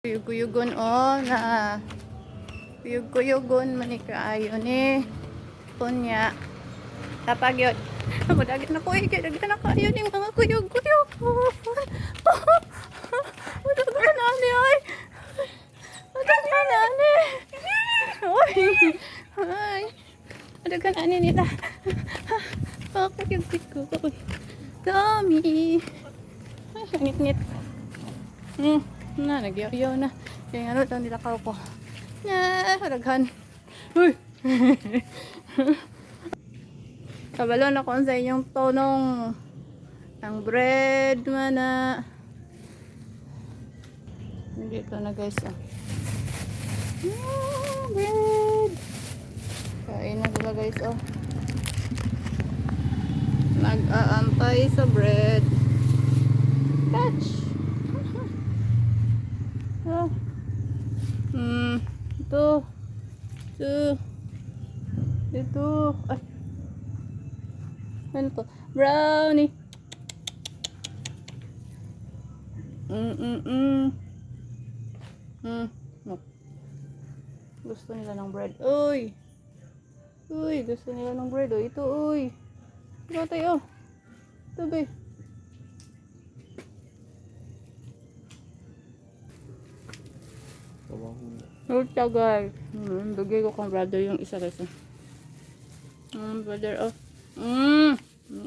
Kuyog-kuyugon na. Kuyog-kuyugon manikaayo ni. Kunya. Tapag yun. Madagit na ko dagit na kayo ni mga kuyog-kuyog. Madagit na ni ay. Madagit na ni. Oy. Ay. Madagit na ni nila. Kuyog-kuyog. Dami. Ay, ngit-ngit. Nagyaw-yaw na. Kaya ano, ito nilakaw ko. Haraghan. Uy! Kabalon ako sa inyong tonong ang bread mana. Dito na guys. Bread. Kain na sila guys. Nag-aantay sa bread. Catch! Ito. Ito. Ay. Ano to? Brownie. Gusto nila ng bread. Uy. Uy, gusto nila ng bread. Ito, uy. Ito tayo. Ito, be. Ito guys. Bigay ko kang brother yung isa kasi. Brother,